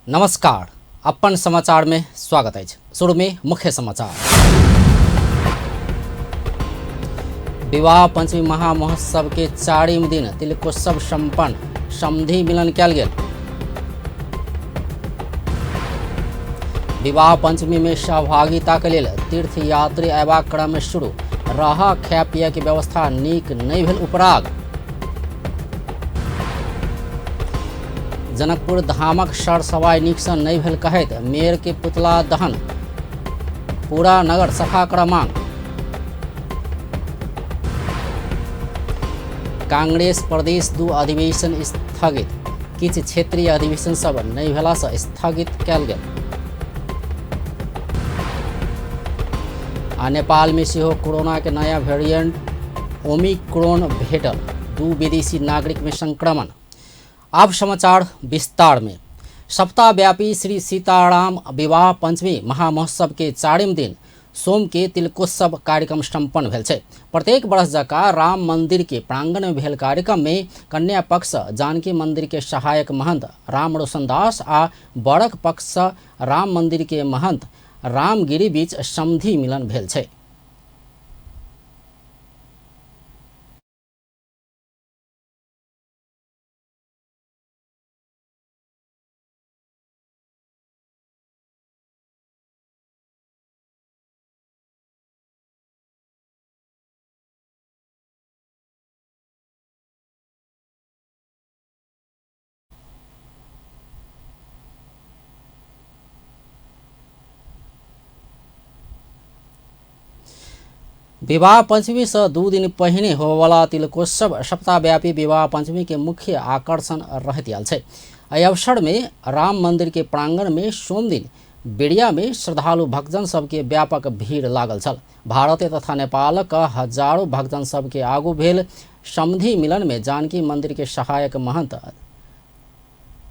नमस्कार, अपन समाचार में स्वागत है। शुरू में मुख्य समाचार। विवाह पंचमी महामहोत्सव के 4वीं दिन तिलकोत्सव संपन्न, समधि मिलन कयल गेल। विवाह पंचमी में सहभागिता के लेल तीर्थयात्री अयबाक क्रम शुरू, रहा खाय पिय के व्यवस्था नीक नहीं भेल उपराग। जनकपुर धामक सर सवाई नीक सँ नहीं भेल कहैत मेयर के पुतला दहन, पूरा नगर सफा कर मांग। कांग्रेस प्रदेश 2 अधिवेशन स्थगित, किछ क्षेत्रीय अधिवेशन सब नहीं भेला सँ स्थगित कयल गेल। आ नेपाल में सेहो कोरोना के नया वेरिएंट ओमिक्रॉन भेटल, 2 विदेशी नागरिक में संक्रमण। अब समाचार विस्तार में। सप्ताहव्यापी श्री सीताराम विवाह पंचमी महामहोत्सव के 4वीं दिन सोम के तिलकोत्सव कार्यक्रम संपन्न भेल छै। प्रत्येक वर्ष जकाँ राम मंदिर के प्रांगण में भेल कार्यक्रम में कन्या पक्ष जानकी मंदिर के सहायक महंत राम रोशनदास आ बरक पक्ष राम मंदिर के महंत रामगिरी बीच समधि मिलन भेल छै। विवाह पंचमी से 2 दिन पहिने होबयवला तिलकोत्सव सप्ताहव्यापी विवाह पंचमी के मुख्य आकर्षण रहैत आयल छै। एहि अवसर में राम मंदिर के प्रांगण में सोम दिन बेड़िया में श्रद्धालु भक्तजन सबके व्यापक भीड़ लागल छल। भारतीय तथा नेपालक हजारों भक्तजन सबके आगू भेल समधि मिलन में जानकी मंदिर के सहायक महंत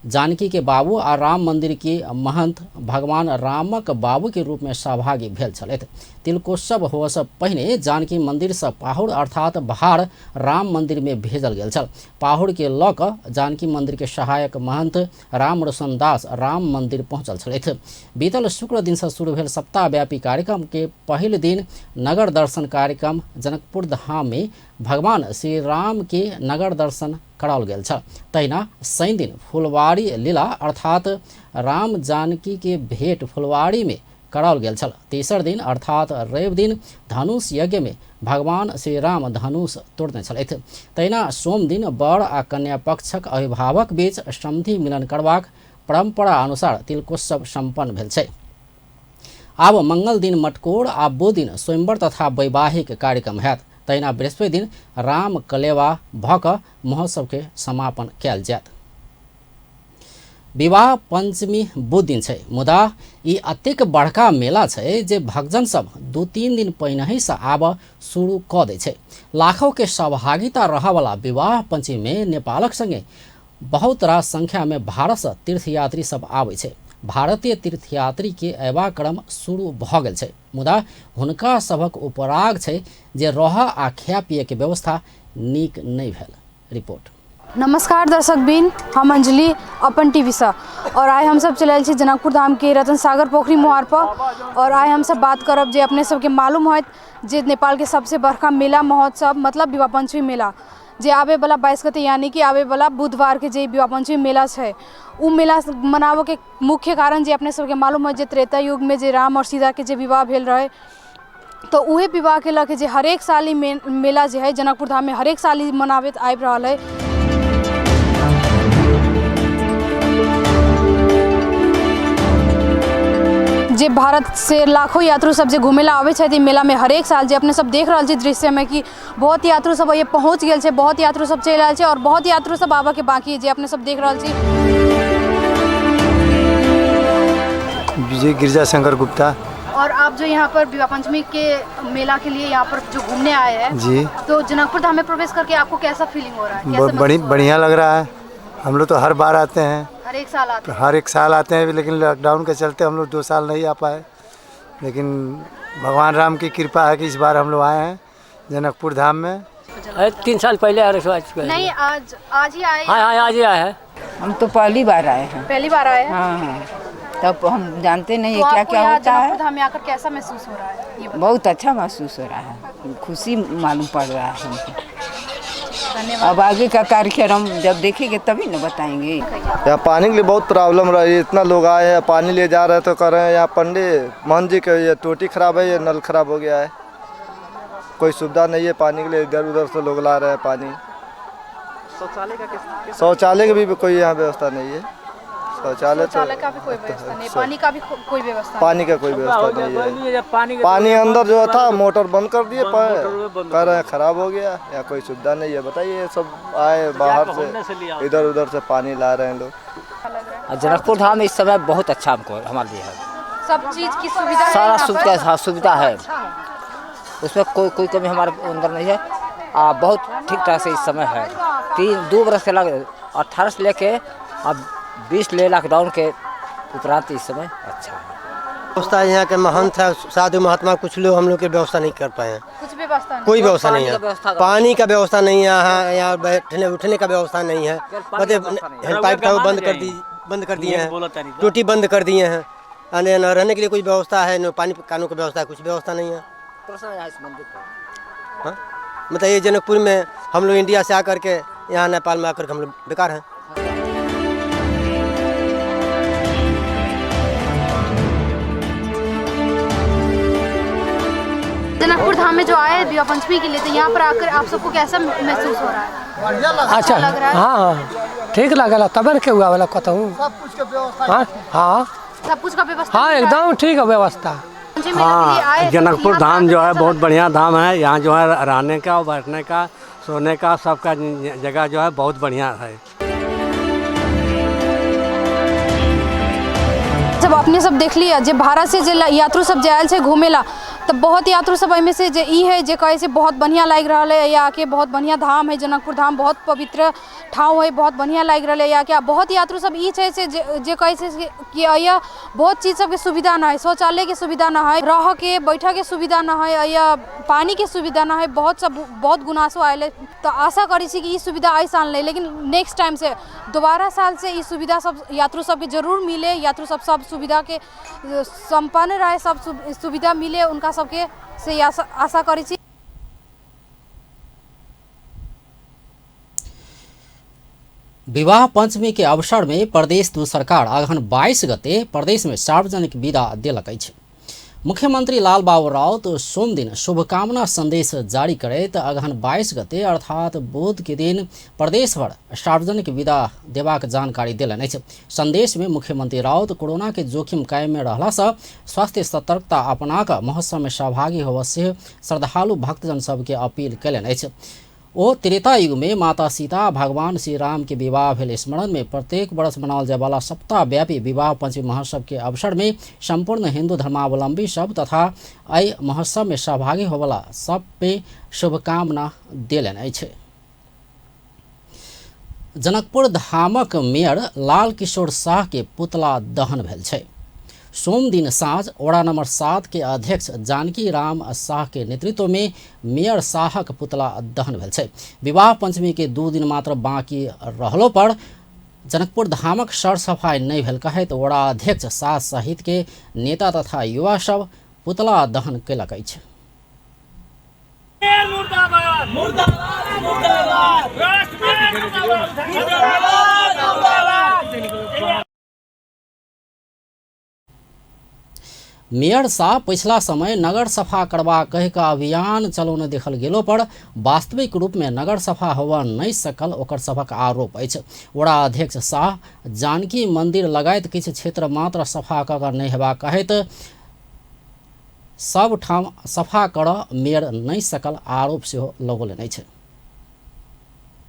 जानकी के बाबू आ राम मंदिर के महंत भगवान रामक बाबू के रूप में सहभागी भेल छलथि। तिलकोत्सव होबय से पहिने जानकी मंदिर से पाहुर अर्थात भार राम मंदिर में भेजल गेल छल। पाहुर के लऽ कऽ जानकी मंदिर के सहायक महंत राम रोशनदास राम मंदिर पहुंचल छलथि। बीतल शुक्र दिन से शुरू भेल सप्ताहव्यापी कार्यक्रम के पहिल दिन नगर दर्शन कार्यक्रम जनकपुर धाम में भगवान श्री राम के नगर दर्शन कराओल गेल छल। तहिना शनि दिन फुलवाड़ी लीला अर्थात राम जानकी के भेंट फुलवाड़ी में कराओल गेल छल। तेसर दिन अर्थात रवि दिन धनुष यज्ञ में भगवान श्री राम धनुष तोड़ने छलथि। तहिना सोम दिन वर आ कन्या पक्षक अभिभावक बीच समधि मिलन करबाक परंपरा अनुसार तिलकोत्सव संपन्न भेल छै। आब मंगल दिन मटकोर आ बुध दिन स्वयंवर तथा वैवाहिक कार्यक्रम हैत। तहिना बृहस्पति दिन राम कलेवा भऽ कऽ महोत्सव के समापन कयल जायत। विवाह पंचमी बुध दिन छै, मुदा ई अतेक बड़का मेला छै जे भक्तजन सब 2-3 दिन पहिनहि से आब शुरू कऽ दै छै। लाखों के सहभागिता रहयवला विवाह पंचमी में नेपालक संगे बहुत रास संख्या में भारत से तीर्थयात्री सब आबै छै। भारतीय तीर्थयात्री के अयबा क्रम शुरू भऽ गेल छै, मुदा हुनका सभक उपराग छै जे रहऽ आ खाय पिय के व्यवस्था नीक नहीं भेल। रिपोर्ट। नमस्कार दर्शक बिन, हम अंजलि अपन टीवी से और आए हम सब चलल छी जनकपुर धाम के रतन सागर पोखरी मोहार पर। और आए हम सब बात करब जे अपने सबके मालूम होत जे नेपाल के सबसे बड़का मेला महोत्सव मतलब विवाह पंचमी मेला जे आवे वाला 22 गते यानी कि आवे वाला बुधवार के जे विवाह पंचमी मेला छै, उ मेला मनावे के मुख्य कारण जे अपने सबके मालूम है जे त्रेता युग में जे राम और सीता के जे विवाह भेल रहे, तो उहे विवाह के लके जे हरेक साल मेला जे है जनकपुर धाम में हरेक साल मनावित आबि रहल है। जे भारत से लाखों यात्रु सब जे घूमेला आवे छै मेला में हरेक साल जे अपने सब देख रहल छी दृश्य में कि बहुत यात्रु सब ये पहुंच गेल छै, बहुत यात्रु सब चलि आयल छै और बहुत यात्रु सब आबे के बाकी है जे अपने सब देख रहल छी। विजय गिरजा शंकर गुप्ता। और आप जो यहाँ पर विवाह पंचमी के मेला के लिए यहाँ पर जो घूमने आए हैं जी, तो जनकपुर धाम में प्रवेश करके आपको कैसा फीलिंग हो रहा है? बढ़िया लग रहा है। हम लोग तो हर बार आते हैं, हर एक साल आते हैं। हर एक साल आते हैं, लेकिन लॉकडाउन के चलते हम लोग 2 साल नहीं आ पाए, लेकिन भगवान राम की कृपा है कि इस बार हम लोग आए हैं जनकपुर धाम में। 3 साल पहले आ रहे नहीं, आज ही आए? हाँ आज ही आए हैं। हम तो पहली बार आए हैं। पहली बार आए हैं? हाँ हाँ, तब हम जानते नहीं तो है क्या आपको क्या यहाँ होता जनकपुर है। धाम में आकर कैसा महसूस हो रहा है ये बताइए। बहुत अच्छा महसूस हो रहा है, खुशी मालूम पड़ रहा है हमको। धन्यवाद। अब आगे का कार्यक्रम जब देखेंगे तभी न बताएंगे। यहाँ पानी के लिए बहुत प्रॉब्लम रही है, इतना लोग आए हैं पानी ले जा रहे हैं तो कह रहे हैं यहाँ पंडित मोहन जी के ये टोटी खराब है, ये नल खराब हो गया है, कोई सुविधा नहीं है पानी के लिए, इधर उधर से लोग ला रहे हैं पानी। शौचालय की भी कोई यहाँ व्यवस्था नहीं है, शौचालय का भी कोई व्यवस्था नहीं, पानी का भी कोई व्यवस्था पानी का कोई व्यवस्था नहीं है। पानी अंदर जो था मोटर बंद कर दिए, कह रहे हैं खराब हो गया, यहाँ कोई सुविधा नहीं है। बताइए, सब आए बाहर से इधर उधर से पानी ला रहे हैं लोग। जनकपुर धाम इस समय बहुत अच्छा हमको हमारे लिए है, सब चीज की सुविधा है सारा यहाँ पर? सुविधा है, उसमें कोई कमी हमारे अंदर नहीं है। बहुत ठीक ठाक से इस समय है। 2 बरस के लग 18 से लेके अब 20 ले लॉकडाउन के उपरांत इस समय अच्छा है। व्यवस्था यहाँ के महंत है, साधु महात्मा, कुछ लोग हम लोग की व्यवस्था नहीं कर पाए हैं। कुछ व्यवस्था नहीं, कोई व्यवस्था नहीं है, पानी का व्यवस्था नहीं है, यहाँ बैठने उठने का व्यवस्था नहीं है। पाइप का बंद कर दिए हैं, टूटी बंद कर दिए हैं, न रहने के लिए कोई व्यवस्था है, न पानी कानून की व्यवस्था है, कुछ व्यवस्था नहीं है। हाँ, मतलब ये जनकपुर में हम लोग इंडिया से आकर के यहाँ नेपाल में आकर के हम लोग बेकार हैं। जनकपुर धाम में जो आए विवाह पंचमी के लिए, तो यहाँ पर आकर आप सबको कैसा महसूस हो रहा है? अच्छा लग रहा है? हाँ ठीक लगेला, तब के हुआ वाला कहूँ। हाँ हाँ सब कुछ का व्यवस्था हाँ एकदम ठीक है व्यवस्था। हाँ, जनकपुर धाम जो है बहुत बढ़िया धाम है। यहाँ जो है रहने का, बैठने का, सोने का, सबका जगह जो है बहुत बढ़िया है। जब अपने सब देख लिया, जब भारत से यात्रु सब जायल से घूमेला, तब बहुत यात्रु सब में से जे ई है जे कहे से बहुत बढ़िया लग रहा है। यहाँ के बहुत बढ़िया धाम है, जनकपुर धाम बहुत पवित्र ठाव है, बहुत बढ़िया लग रहा है। यहाँ के बहुत यात्रु सब ई है से जे कहे से कि यहाँ बहुत चीज़ सब के सुविधा ना है, शौचालय के सुविधा ना है, रह के बैठा के सुविधा ना है, या पानी के सुविधा ना है, बहुत गुनासो आए। तो आशा करी कि ई सुविधा आई साल नहीं, लेकिन नेक्स्ट टाइम से दोबारा साल से ई सुविधा सब यात्रु सब के जरूर मिले, यात्रु सब सुविधा के संपन्न रहे, सब सुविधा मिले उनका सबके से आशा करी छी। विवाह पंचमी के अवसर में प्रदेश दू सरकार अगहन 22 गते प्रदेश में सार्वजनिक विदा देलक अछि। मुख्यमंत्री लाल बाबू राउत सोम दिन शुभकामना संदेश जारी करैत अगहन 22 गते अर्थात बुध के दिन प्रदेश भर सार्वजनिक विदा देबाक जानकारी देलनि अछि। संदेश में मुख्यमंत्री राउत कोरोना के जोखिम कायम में रहला से स्वास्थ्य सतर्कता अपना कऽ महोत्सव में सहभागी होबय से श्रद्धालु भक्तजन सबके अपील कयलनि अछि। ओ त्रेता युग में माता सीता भगवान श्री राम के विवाह भेल स्मरण में प्रत्येक वर्ष मनाओल जाय वाला सप्ताह व्यापी विवाह पंचमी महोत्सव के अवसर में संपूर्ण हिंदू धर्मावलंबी सब तथा एहि महोत्सव में सहभागी होवला सब पे शुभकामना देलनि अछि। जनकपुर धामक मेयर लाल किशोर शाह के पुतला दहन भेल छै। सोम दिन साँझ वड़ा नंबर 7 के अध्यक्ष जानकी राम शाह के नेतृत्व में मेयर शाहक पुतला दहन भेल छै। विवाह पंचमी के 2 दिन मात्र बाकी रहलो पर जनकपुर धामक सर सफाई नहीं भेल कहैत वड़ा अध्यक्ष शाह सहित के नेता तथा युवा सब पुतला दहन कयलक अछि। मेयर शाह पिछला समय नगर सफा करबा कहि कऽ अभियान चलौने देखल गेलो पर वास्तविक रूप में नगर सफा होबा नहीं सकल ओकर सभक आरोप अछि। वड़ा अध्यक्ष शाह जानकी मंदिर लगायत किछु क्षेत्र मात्र सफा कऽ नहीं हेबा कहैत सब ठाम सफा करऽ मेयर नहीं सकल आरोप सेहो लगौलनि अछि।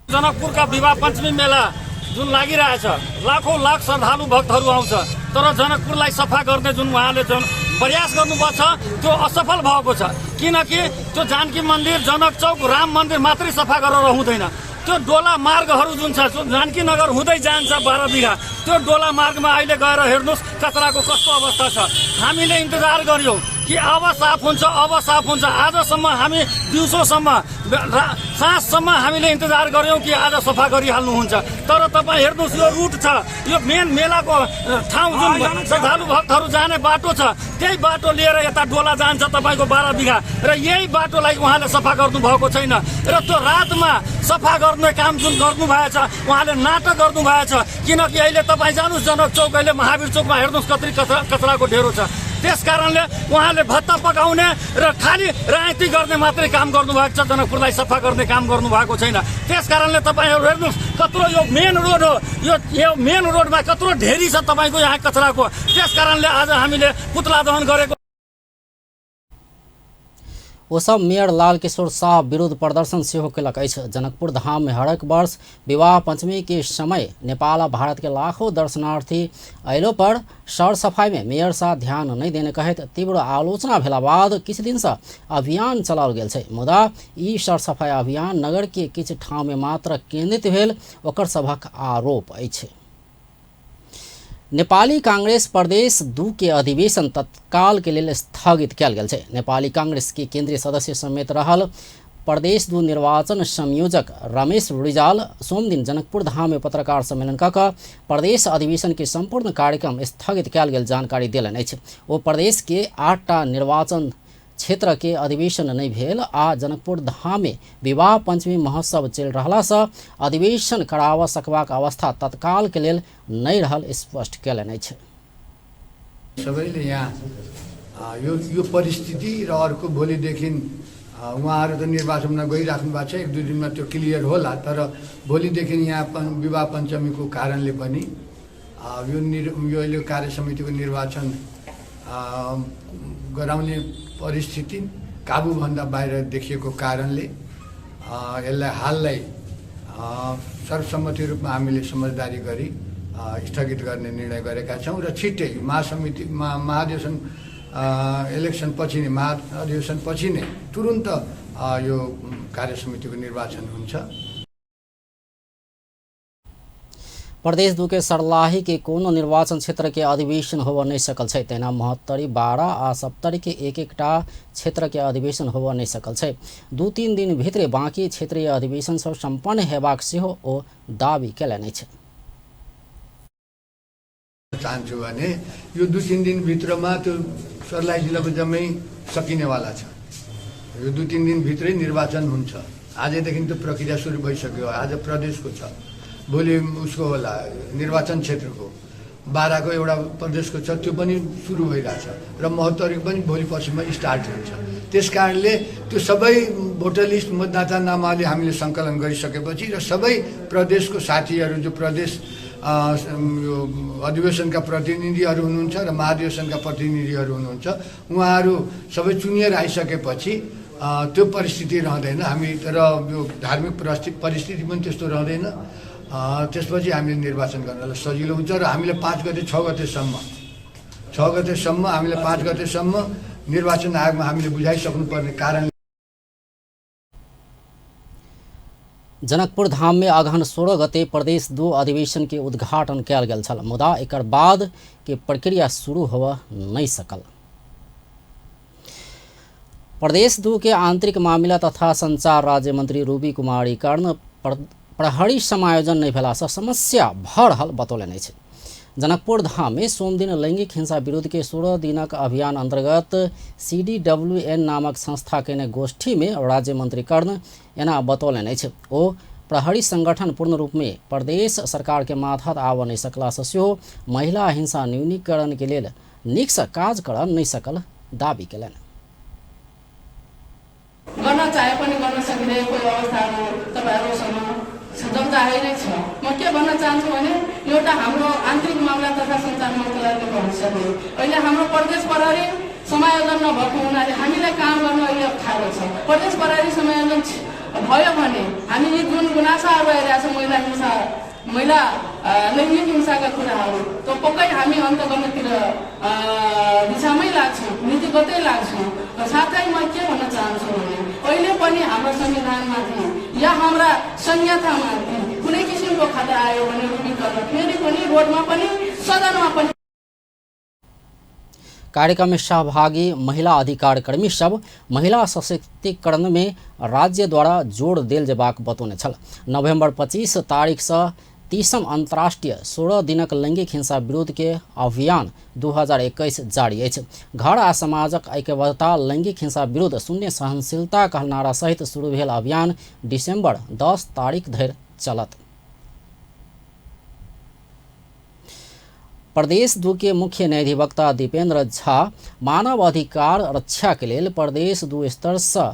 जनकपुर का विवाह पंचमी मेला जुन लागिरहेछ, लाखौं लाख श्रद्धालु भक्तहरू आउँछ, तर जनकपुरलाई सफा गर्ने जुन उहाँले जुन प्रयास गर्नुभएको छ त्यो असफल भएको छ। किनकि त्यो जानकी मन्दिर, जनक चौक, राम मन्दिर मात्रै सफा गरेर हुँदैन। त्यो डोला मार्गहरू जुन छ, जानकी नगर हुँदै जान्छ 12 बिघा, त्यो डोला मार्गमा अहिले गएर हेर्नुहोस् कचराको कस्तो अवस्था छ। हामीले इन्तजार गर्यौं कि अब साफ हुन्छ अब साफ हुन्छ। आजसम्म हामी दिउँसोसम्म साँझसम्म हामीले इन्तजार गऱ्यौँ कि आज सफा गरिहाल्नुहुन्छ, तर तपाईँ हेर्नुहोस् यो रुट छ, यो मेन मेलाको ठाउँ जुन श्रद्धालु भक्तहरू जाने बाटो छ त्यही बाटो लिएर यता डोला जान्छ तपाईँको 12 बिघा र यही बाटोलाई उहाँले सफा गर्नुभएको छैन र त्यो रातमा सफा गर्ने काम जुन गर्नुभएछ उहाँले नाटक गर्नुभएछ। किनकि अहिले तपाईँ जानुहोस् जनक चौक, अहिले महावीर चौकमा हेर्नुहोस् कति कचराको ढेरो छ। त्यस कारणले उहाँले भत्ता पकाउने र खालि राजनीति गर्ने मात्रै काम गर्नुभएको छ, जनकपुरलाई सफा गर्ने काम गर्नुभएको छैन। त्यस कारणले तपाईँहरू हेर्नुहोस् कत्रो यो मेन रोड हो, यो मेन रोडमा कत्रो ढेरी छ तपाईँको यहाँ कचराको। त्यस कारणले आज हामीले पुतला दहन गरेको। ओसब मेयर लाल किशोर शाह विरुद्ध प्रदर्शन सेहो केलक अछि। जनकपुर धाम में हरेक वर्ष विवाह पंचमी के समय नेपाल और भारत के लाखों दर्शनार्थी अयलो पर सर सफाई में मेयर शाह ध्यान नहीं देने कहत तीव्र आलोचना भेला बाद किछु दिन से अभियान चलाओल गेल छै। मुदा ई सर सफाई अभियान नगर के किछु ठाम में मात्र केंद्रित भेल ओकर सभक आरोप अछि। नेपाली कांग्रेस प्रदेश 2 के अधिवेशन तत्काल के लिए स्थगित कयल गेल छै। नेपाली कांग्रेस के केंद्रीय सदस्य समेत रहल प्रदेश 2 निर्वाचन संयोजक रमेश रिजाल सोम दिन जनकपुर धाम में पत्रकार सम्मेलन कऽ प्रदेश अधिवेशन के संपूर्ण कार्यक्रम स्थगित कयल गेल जानकारी देलनि अछि। ओ प्रदेश के 8टा निर्वाचन क्षेत्र के अधिवेशन नहीं भेल आ जनकपुर धाम में विवाह पंचमी महोत्सव चल रहला से अधिवेशन करावा सकबाक अवस्था तत्काल के लेल नहीं रहल स्पष्ट केलनि अछि। सबैले यहाँ यो परिस्थिति र अर्को भोलिदेखि उहाँहरू त निर्वाचनमा गइराख्नु भएको छ, 1-2 दिनमा त्यो क्लियर होला, तर भोलिदेखि यहाँ विवाह पञ्चमीको कारणले पनि यो कार्य समितिको निर्वाचन गराउने परिस्थिति काबुभन्दा बाहिर देखिएको कारणले यसलाई हाललाई सर्वसम्मति रूपमा हामीले समझदारी गरी स्थगित गर्ने निर्णय गरेका छौँ र छिट्टै महासमिति महाधिवेशन इलेक्सन पछि नै महाधिवेशन पछि नै तुरुन्त यो कार्य समितिको निर्वाचन हुन्छ। प्रदेश 2 के सरलाही के कोनो निर्वाचन क्षेत्र के अधिवेशन होबऽ नहीं सकल छै। तेना 72, 12 आ 70 के एक-एकटा क्षेत्र के अधिवेशन होबऽ नहीं सकल छै। 2-3 दिन भीतर बाकी क्षेत्रीय अधिवेशन सब संपन्न हेबाक सेहो ओ दावी केलनि अछि। चाहन्छु भने यो 2-3 दिन भित्रमा त्यो सर्लाही जिल्लाको जम्मै सकिनेवाला छ। यो 2-3 दिन भित्रै निर्वाचन हुन्छ। आजदेखि त प्रक्रिया सुरु भइसक्यो। आज प्रदेशको छ, भोलि उसको होला निर्वाचन क्षेत्रको, 12 को एउटा प्रदेशको छ त्यो पनि सुरु भइरहेछ र 72 पनि भोलि पछिमा स्टार्ट हुन्छ। त्यसकारणले त्यो सबै भोटर लिस्ट मतदाता नामावली हामीले सङ्कलन गरिसकेपछि र सबै प्रदेशको साथीहरू जो प्रदेश अधिवेशनका प्रतिनिधिहरू हुनुहुन्छ र महाधिवेशनका प्रतिनिधिहरू हुनुहुन्छ उहाँहरू सबै चुनिएर आइसकेपछि त्यो परिस्थिति रहँदैन। हामी तर यो धार्मिक परिस्थिति पनि त्यस्तो रहँदैन। त्यसपछि हामीले निर्वाचन गर्नलाई सजिलो हुन्छ र हामीले 5 गते 6 गतेसम्म हामीले 5 गतेसम्म निर्वाचन आयोगमा हामीले बुझाइसक्नुपर्ने कारण। जनकपुर धाम में अगहन 16 गते प्रदेश 2 अधिवेशन के उद्घाटन कयल गेल छल, मुदा एकर बाद के प्रक्रिया शुरू होबऽ नहीं सकल। प्रदेश 2 के आंतरिक मामला तथा संचार राज्य मंत्री रूबी कुमारी कर्ण प्रहरी समायोजन नहीं भेला से समस्या भऽ रहल बतौलनि अछि। जनकपुर धाम में सोम दिन लैंगिक हिंसा विरुद्ध के 16 दिनक अभियान अंतर्गत CDWN नामक संस्था केने गोष्ठी में राज्य मंत्री कर्ण एना बतौलनि अछि। ओ प्रहरी संगठन पूर्ण रूप में प्रदेश सरकार के माथत आबऽ नहीं सकला से सेहो महिला हिंसा न्यूनीकरण के लेल नीक से काज करऽ नहीं सकल दावी केलनि। गर्न चाहे पनि गर्न सकिने कोही अवस्थाहरू तपाईहरुसँग जनजाहेर नै छ। म के भन्न चाहन्छु भने एउटा हाम्रो आन्तरिक मामला तथा सञ्चार मन्त्रालयले भनिसक्यो। अहिले हाम्रो प्रदेश प्रहरी समायोजन नभएको हुनाले हामीलाई काम गर्न अहिले अप्ठ्यारो छ। प्रदेश प्रहरी समायोजन भयो भने हामी यी जुन गुनासाहरू आइरहेछ महिला लैङ्गिक हिंसाका कुराहरू त्यो पक्कै हामी अन्त गर्नतिर दिशामै लाग्छौँ, नीतिगतै लाग्छौँ। साथै म के भन्न चाहन्छु भने अहिले पनि हाम्रो संविधानमाथि या हाम्रा संहितामाथि कुनै किसिमको खतरा आयो भने रुबी गर्न फेरि पनि रोडमा पनि सदनमा पनि। कार्यक्रम में सहभागी महिला अधिकार कर्मी सब महिला सशक्तिकरण में राज्य द्वारा जोड़ देल जेबाक बतौने छल। नवंबर 25 तारीख से 30म अंतर्राष्ट्रीय 16 दिनक लैंगिक हिंसा विरोध के अभियान 2021 जारी अछि। घर आ समाजक ऐक्यबद्धता लैंगिक हिंसा विरुद्ध शून्य सहनशीलता कहल नारा सहित शुरू भेल अभियान दिसंबर 10 तारीख धरि चलत। प्रदेश 2 के मुख्य न्यायाधिवक्ता दीपेंद्र झा मानव अधिकार रक्षा के लिए प्रदेश 2 स्तर से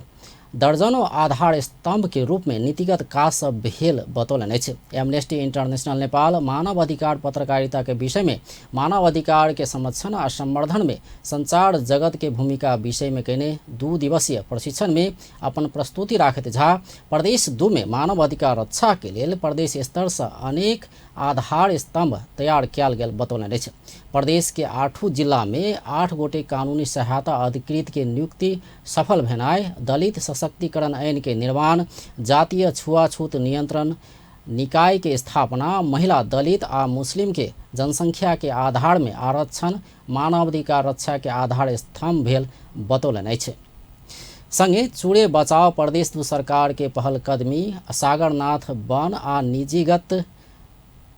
दर्जनों आधार स्तंभ के रूप में नीतिगत काज सब भेल बतौलनि अछि। एमनेस्टी इंटरनेशनल नेपाल मानव अधिकार पत्रकारिता के विषय में मानव अधिकार के संरक्षण और संवर्धन में संचार जगत के भूमिका विषय में कने 2 दिवसीय प्रशिक्षण में अपन प्रस्तुति राखैत झा प्रदेश 2 में मानव अधिकार रक्षा के लिए प्रदेश स्तर से अनेक आधार स्तंभ तैयार किया गेल बतौलनि अछि। प्रदेश के 8 जिला में 8 गोटे कानूनी सहायता अधिकृत के नियुक्ति सफल भेनाय, दलित सशक्तिकरण ऐन के निर्माण, जातीय छुआछूत नियंत्रण निकाय के स्थापना, महिला दलित आ मुस्लिम के जनसंख्या के आधार में आरक्षण, मानवाधिकार रक्षा के आधार स्तंभ भेल बतौलनि अछि। संगे चूड़े बचाओ प्रदेश 2 सरकार के पहल कदमी, सागरनाथ वन आ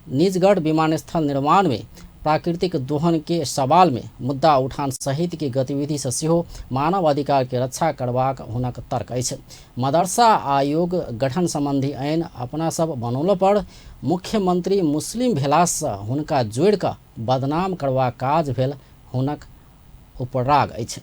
निजगढ़ विमानस्थल निर्माण में प्राकृतिक दोहन के सवाल में मुद्दा उठान सहित की गतिविधि से सेहो मानव अधिकार के रक्षा करबाक हुनक तर्क अछि। मदरसा आयोग गठन संबंधी ऐन अपना सब बनौला पर मुख्यमंत्री मुस्लिम भेला से हुनका जोड़ कऽ बदनाम करबाक काज भेल हुनक उपराग अछि।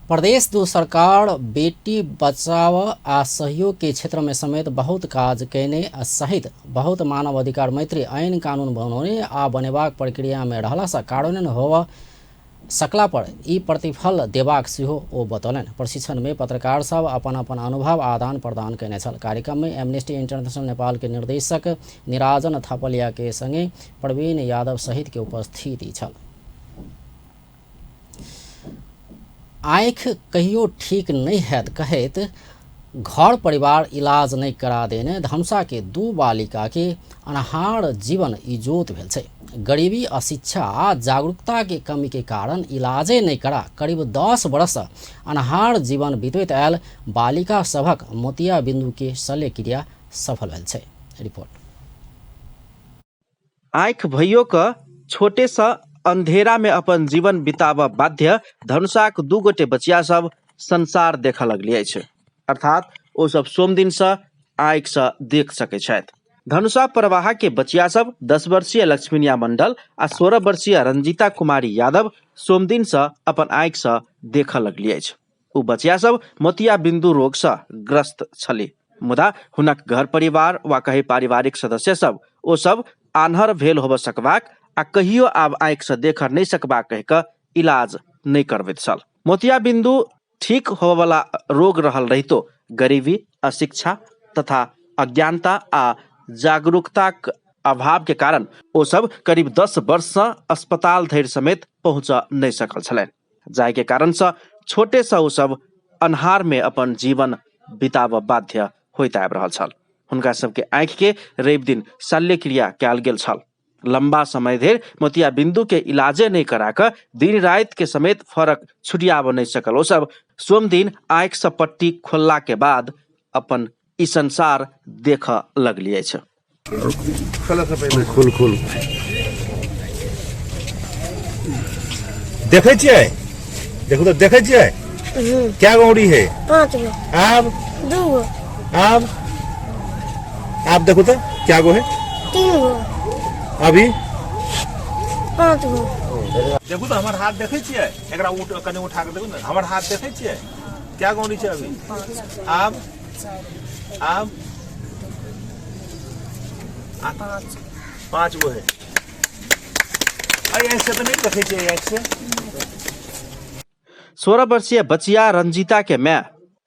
प्रदेश 2 सरकार बेटी बचाओ आ सहयोग के क्षेत्र में समेत बहुत काज कैने सहित बहुत मानव अधिकार मैत्री ऐन कानून बनौने आ बनेबाक प्रक्रिया में रहला से कार्यान्वयन होवा सकला पर ई प्रतिफल देबाक सेहो ओ बतौलनि। प्रशिक्षण में पत्रकार सब अपन अपन अनुभव आदान प्रदान कैने छल। कार्यक्रम में एमनेस्टी इंटरनेशनल नेपाल के निर्देशक निराजन थापलिया के संगे प्रवीण यादव सहित के उपस्थिति छल। आँख कहियो ठीक नहीं हैत कहैत घर परिवार इलाज नहीं करा देने धनुषा के 2 बालिका के अनहार जीवन इजोत भेल छै। गरीबी, अशिक्षा आ जागरूकता के कमी के कारण इलाजे नहीं करा करीब 10 वर्ष अनहार जीवन बीतैत आयल बालिका सभक मोतिया बिंदु के शल्य क्रिया सफल भेल छै। रिपोर्ट। आँख भइयो क छोटे सा अंधेरा में अपन जीवन बिताबऽ बाध्य धनुषाक 2 गोटे बचिया सब संसार देखऽ लगलिए छै, अर्थात ओ सब सोम दिन से आँख से देख सकै छथि। धनुषा प्रवाहा के बचिया सब 10 वर्षीय लक्ष्मीनिया मंडल आ 16 वर्षीय रंजीता कुमारी यादव सोम दिन से अपन आँख से देखऽ लगलिए छै। ओ बचिया सब मोतिया बिंदु रोग से ग्रस्त छली, मुदा हुनक घर परिवार वा कहीं पारिवारिक सदस्य सब ओ सब आन्हर भेल होबऽ सकबाक आ कहियो आब आँख से देख नहीं सकबाक कहि कऽ इलाज नहीं करबैत छल। मोतिया बिंदु ठीक होबऽ वाला रोग रहल रहितो गरीबी, अशिक्षा तथा अज्ञानता आ जागरूकताक अभाव के कारण ओ सब करीब 10 वर्ष से अस्पताल धरि समेत पहुँच नहीं सकल छलनि, जाय के कारण से छोटे से ओ सब अन्हार में अपन जीवन बिताबऽ बाध्य होइत आबि रहल छल। हुनका सबके आँख के रवि दिन शल्य क्रिया कयल गेल छल। लंबा समय धरि मोतिया बिंदु के इलाजे नहीं करा कर दिन रात के समेत फर्क छुटियाब नहीं सकल ओ सब सोम दिन आँख से पट्टी खोलला के बाद अपन ई संसार देख लगलिए छै। खुल देखे छियै, देखो तो देखे छियै क्या गौरी है 5 गो, आब 2 गो, आप देखो तो क्या गो है 3 गो, अभी 5 गो। देखो तो हमार हाथ देखे छियै, एकरा कने उठा के देखो ना, हमार हाथ देखे छियै क्या गौरी छै अभी, आब 5 गो है। ऐसे तो नहीं देखे छियै ऐसे। 16 वर्षीय बचिया रंजीता के मैं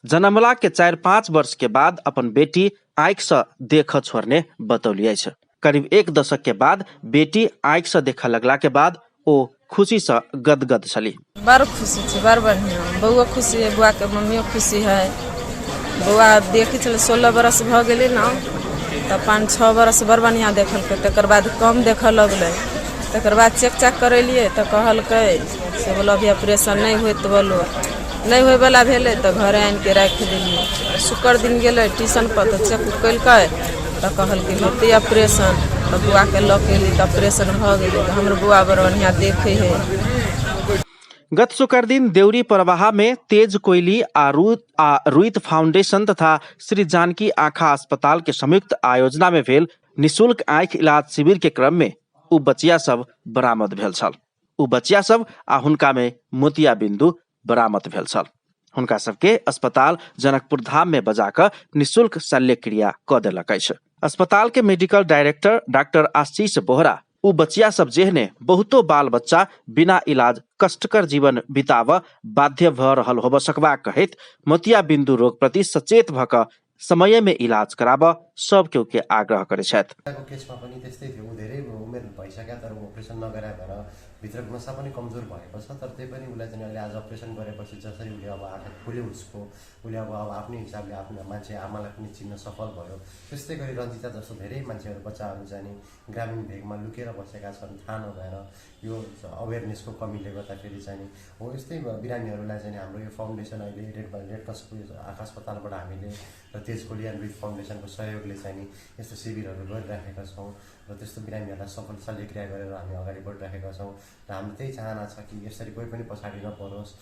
जन्मला के 4-5 वर्ष के बाद अपन बेटी आँख से देख छोड़ने बतौलिए छ। करीब 1 दशक के बाद बेटी आँख से देख लगला के बाद ओ खुशी से गदगद छली। बड़ खुशी छै, बड़ बढ़िया। बउआ खुशी है, बुआ के मम्मियो खुशी है। बुआ देखी चल 16 बरस भ गेलै ना, तो 5-6 बरस बड़ बढ़िया देखलकै। तकर बाद कम देख लगलै, तकर बाद चेक चाक करेलिए तो कहलकै से बोलो अभी ऑपरेशन नहीं हुए, तो बोलो नहीं होय वाला भेलै तो घरे आनि के राख देलिए। शुक्र दिन गेलै ट्यूशन पर तो चेक कैलकै तो कहलकै होते ऑपरेशन। तो बुआ के लऽ के एली तो ऑपरेशन भ गेलै। तो हमर बुआ बड़ बढ़िया देखे है। गत शुक्र दिन देउरी परवाहा में तेज कोइली आ रुइत फाउंडेशन तथा श्री जानकी आँखा अस्पताल के संयुक्त आयोजना में भेल निःशुल्क आँख इलाज शिविर के क्रम में उ बचिया सब बरामद भेल छल। उ बचिया सब आ हुनका में मोतिया बिंदु बरामद भेल छल। हुनका सबके अस्पताल जनकपुर धाम में बजाकर निःशुल्क शल्य क्रिया क देलक अछि। अस्पताल के मेडिकल डायरेक्टर डॉक्टर आशीष बोहरा उ बचिया सब जेहने बहुतो बाल बच्चा बिना इलाज कष्टकर जीवन बिताव बाध्य भ रहल होब सकबा कहैत मोतिया बिंदु रोग प्रति सचेत भ क समय में इलाज कराब सब के आग्रह करे छथि। केसमा पनि त्यस्तै थियो, धेरै उमेर भइसक्यो तर अपरेसन नगराए भएर भित्रको नसा पनि कमजोर भएको छ। तर त्यही पनि उसलाई चाहिँ अहिले आज अपरेसन गरेपछि जसरी उसले अब आँखा खुल्यो उसले अब आफ्नै हिसाबले आफ्नो मान्छे आमालाई पनि चिन्न सफल भयो। त्यस्तै गरी रञ्जिता जस्तो धेरै मान्छेहरू बच्चाहरू चाहिँ ग्रामीण भेगमा लुकेर बसेका छन्, थाहा नभएर यो अवेरनेसको कमीले गर्दाखेरि चाहिँ हो। यस्तै बिरामीहरूलाई चाहिँ हाम्रो यो फाउन्डेसन अहिले रेड क्रसको आँखा अस्पतालबाट हामीले र तेज कोइली एन्ड रुइत फाउन्डेसनको सहयोगले चाहिँ यस्तो शिविरहरू गरिराखेका छौँ र त्यस्तो बिरामीहरूलाई सफल शल्यक्रिया गरेर हामी अगाडि बढिरहेका छौँ र हाम्रो त्यही चाहना छ कि यसरी कोही पनि पछाडि नपरोस्।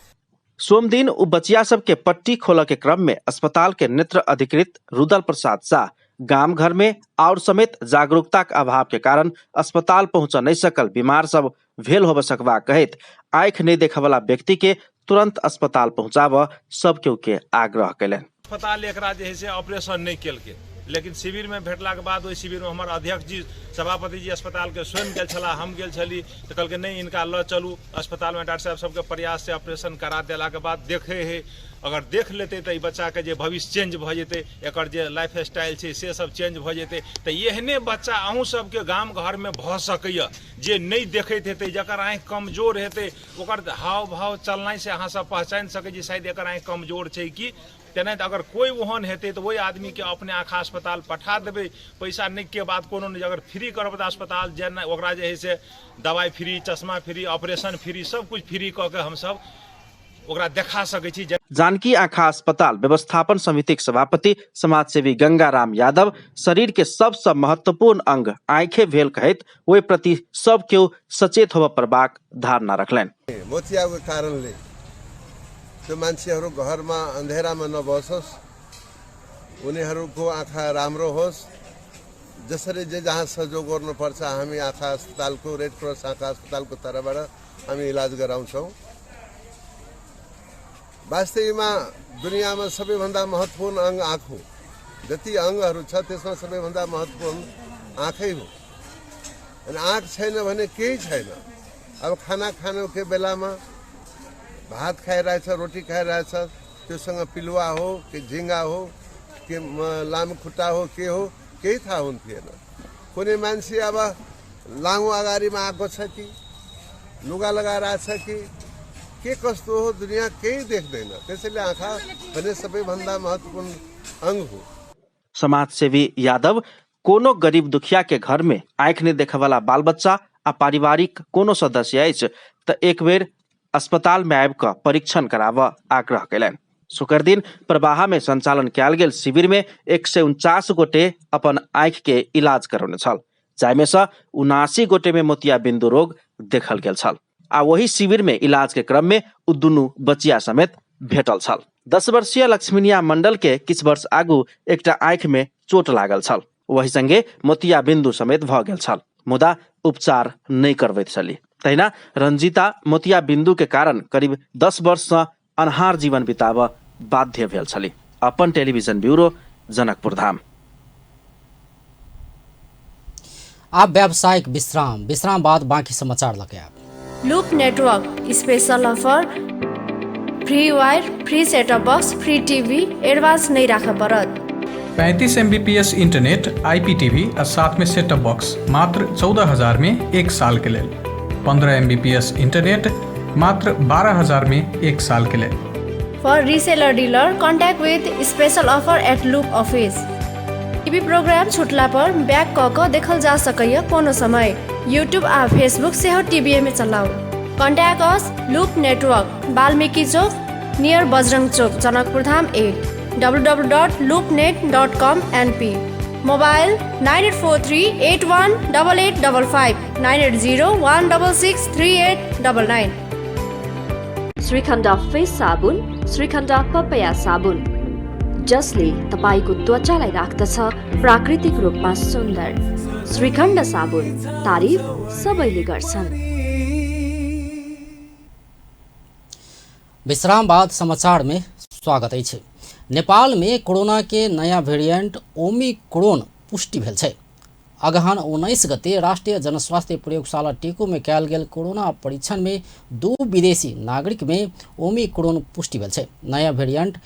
सोम दिन उ बचिया सब के पट्टी खोल के क्रम में अस्पताल के नेत्र अधिकृत रुदल प्रसाद शाह गांव घर में और समेत जागरूकता के अभाव के कारण अस्पताल पहुंच नहीं सकल बीमार सब भेल होब सकबा कहत आँख नहीं देखे वाला व्यक्ति के तुरंत अस्पताल पहुंचाव सब के आग्रह कैलन। अस्पताल एकरा जे है से ऑपरेशन नहीं केलकै, लेकिन शिविर में भेटला के बाद ओहि शिविर में हमार अध्यक्ष जी सभापति जी अस्पताल के स्वयं गेल छला, हम गेल छली तो कहलकै नहीं इनका ल चलू अस्पताल में। डॉक्टर साहब सबके प्रयास से ऑपरेशन करा देला के बाद देखे है, अगर देख लेते तो बच्चा के जे भविष्य चेंज भ जेते, एकर जे लाइफ स्टाइल छै से सब चेंज भ जेते। तो एहने बच्चा अहूँ सबके गांव घर में भ सकैया जे नहीं देखैत हेतै, जकर आँखि कमजोर हेतै, ओकर हाव भाव चलनाइ से अहाँ सब पहचान सकै जे शायद एकर आँखि कमजोर छै कि तेनाहित। अगर कोई ओहन हेतै तो वही आदमी के अपने आँखा अस्पताल पठा देबै। पैसा नहीं के बाद कोनो नहीं, अगर फ्री करब तो अस्पताल जेना ओकरा जे है से दवाई फ्री, चश्मा फ्री, ऑपरेशन फ्री, सब कुछ फ्री क के हम सब ओकरा देखा सकै छी। जानकी आँखा अस्पताल व्यवस्थापन समिति के सभापति समाजसेवी गंगाराम यादव शरीर के सबसे महत्वपूर्ण अंग आँखे भेल कहत ओहि प्रति सब केओ सचेत होब परबाक धारणा रखलैन। मोतियाको कारणले त्यो मान्छेहरू घरमा अन्धेरामा नबसोस्, उनीहरूको आँखा राम्रो होस्। जसरी जे जहाँ सहयोग गर्नुपर्छ हामी आँखा अस्पतालको रेड क्रस आँखा अस्पतालको तर्फबाट हामी इलाज गराउँछौँ। वास्तवमा दुनियाँमा सबैभन्दा महत्त्वपूर्ण अङ्ग आँख हो। जति अङ्गहरू छ त्यसमा सबैभन्दा महत्त्वपूर्ण आँखै हो। अनि आँख छैन भने केही छैन। अब खाना खानुको बेलामा भात खाइरहेछ, रोटी खाइरहेछ, त्योसँग पिलुवा हो कि झिङ्गा हो कि लामखुट्टा हो के हो केही थाहा हुन्थेन। कुनै मान्छे अब लामो अगाडिमा आएको छ कि लुगा लगाएर आएको छ कि के कस्तो हो दुनियाँ केही देख्दैन। त्यसैले आँखा भने सबैभन्दा महत्त्वपूर्ण अंग हो। समाजसेवी यादव कोनो गरीब दुखिया के घर में आँख नहीं देखे वाला बाल बच्चा आ पारिवारिक कोनो सदस्य अछि त एक बेर अस्पताल में आबि क परीक्षण कराव आग्रह कैलन। शुक्र दिन प्रवाहा में संचालन कयल गेल शिविर में 149 गोटे अपन आँख के इलाज करौने छल, जाहिमे से 79 गोटे में मोतिया बिंदु रोग देखल गेल छल। आ वही शिविर में इलाज के क्रम में उ दुनू बचिया समेत भेटल छल। 10 वर्षीय लक्ष्मीनिया मंडल के किछ वर्ष आगू एकटा आँख में चोट लागल छल, वही संगे मोतिया बिंदु समेत भ गेल छल, मुदा उपचार नहीं करबैत छली। तहिना रंजीता मोतिया बिंदु के कारण करीब 10 वर्ष से अनहार जीवन बिताब बाध्य भेल छली। अपन टेलीविजन ब्यूरो जनकपुर धाम। आप व्यावसायिक विश्राम बाद बाकी समाचार लगे आप। Loop network special offer free wire, free setup box, free TV advance नहीं राखा परत। 35 Mbps इंटरनेट, IPTV और साथ में सेटअप बॉक्स मात्र 14,000 में 1 साल के लिए। 15 Mbps इंटरनेट मात्र 12,000 में 1 साल के लिए। For reseller dealer, contact with special offer at Loop office. TV program छुटला पर बैक क देखल जा सकैया कोनो समय। YouTube आ Facebook से हो टीवी में चलाओ। Contact us Loop Network, Valmiki Chowk near Bajrang Chowk, Janakpur Dham 8, www.loopnet.com/np। Mobile 9843818855, 9801663899। Shrikhand face साबुन, श्रीखण्ड पपया साबुन, जसले तपाईको त्वचालाई राख्दछ प्राकृतिक रूपमा सुन्दर। श्रीखण्ड साबुन, तारिफ सबैले गर्छन्। विश्राम बाद समाचार में स्वागत है। नेपाल में कोरोना के नया वेरिएंट ओमिक्रोन पुष्टि भेल छै। अगहन 19 गते राष्ट्रीय जनस्वास्थ्य प्रयोगशाला टेको में कयल गेल कोरोना परीक्षण में 2 विदेशी नागरिक में ओमिक्रोन पुष्टि भेल छै। नया वेरिएंट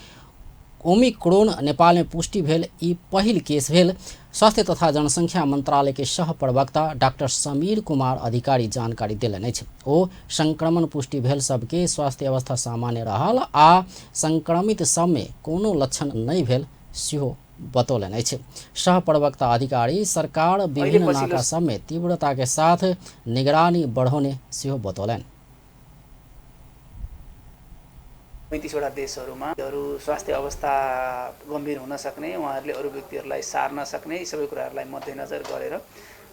ओमिक्रोन नेपाल में पुष्टि भेल ई पहिल केस भेल। स्वास्थ्य तथा जनसंख्या मंत्रालय के सह प्रवक्ता डॉक्टर समीर कुमार अधिकारी जानकारी देलनि अछि। ओ संक्रमण पुष्टि भेल सबके स्वास्थ्य अवस्था सामान्य रहल आ संक्रमित सब में कोनो लक्षण नहीं भेल सेहो बतौलनि अछि। सह प्रवक्ता अधिकारी सरकार विभिन्न नाका सब में तीव्रता के साथ निगरानी बढ़ाउने सेहो बतौलनि। 35वटा देशहरूमा स्वास्थ्य अवस्था गम्भीर हुन सक्ने, उहाँहरूले अरू व्यक्तिहरूलाई सार्न सक्ने यी सबै कुराहरूलाई मध्यनजर गरेर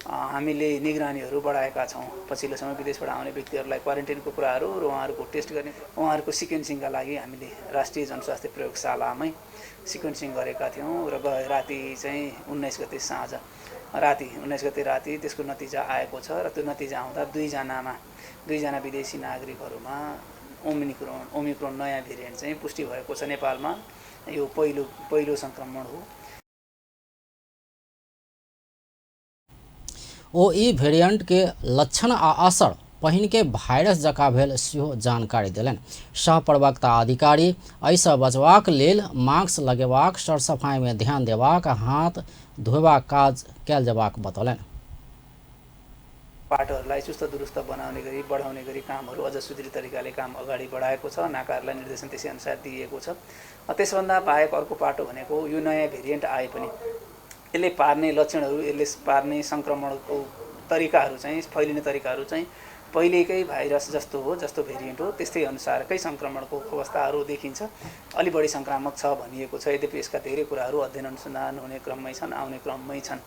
हामीले निगरानीहरू बढाएका छौँ। पछिल्लो समय विदेशबाट आउने व्यक्तिहरूलाई क्वारेन्टाइनको कुराहरू र उहाँहरूको टेस्ट गर्ने, उहाँहरूको सिक्वेन्सिङका लागि हामीले राष्ट्रिय जनस्वास्थ्य प्रयोगशालामै सिक्वेन्सिङ गरेका थियौँ र राति चाहिँ 19 गते साँझ राति 19 गते राति त्यसको नतिजा आएको छ र त्यो नतिजा आउँदा दुईजना विदेशी नागरिकहरूमा ओमिक्रोन नयाँ भेरिएन्ट चाहिँ पुष्टि भएको छ। नेपालमा यो पहिलो संक्रमण हो। ओ ई वेरिएंट के लक्षण आ असर पहिन के वायरस जकाँ भेल सेहो जानकारी देलनि। सह प्रवक्ता अधिकारी एहिसँ बचबाक लेल मास्क लगेबाक, सरसफाई में ध्यान देबाक, हाथ धोबाक काज कयल जेबाक बतौलनि। बाटोहरूलाई चुस्त दुरुस्त बनाउने गरी बढाउने गरी कामहरू अझ सुदृढ तरिकाले काम अगाडि बढाएको छ। नाकाहरूलाई निर्देशन त्यसै अनुसार दिएको छ। त्यसभन्दा बाहेक अर्को पाटो भनेको यो नयाँ भेरिएन्ट आए पनि यसले पार्ने लक्षणहरू, यसले पार्ने संक्रमणको तरिकाहरू चाहिँ फैलिने तरिकाहरू चाहिँ पहिलेकै भाइरस जस्तो हो, जस्तो भेरिएन्ट हो त्यस्तै अनुसारकै संक्रमणको अवस्थाहरू देखिन्छ। अलि बढी संक्रामक छ भनिएको छ। यद्यपि यसका धेरै कुराहरू अध्ययन अनुसन्धान हुने क्रममै छन्, आउने क्रममै छन्।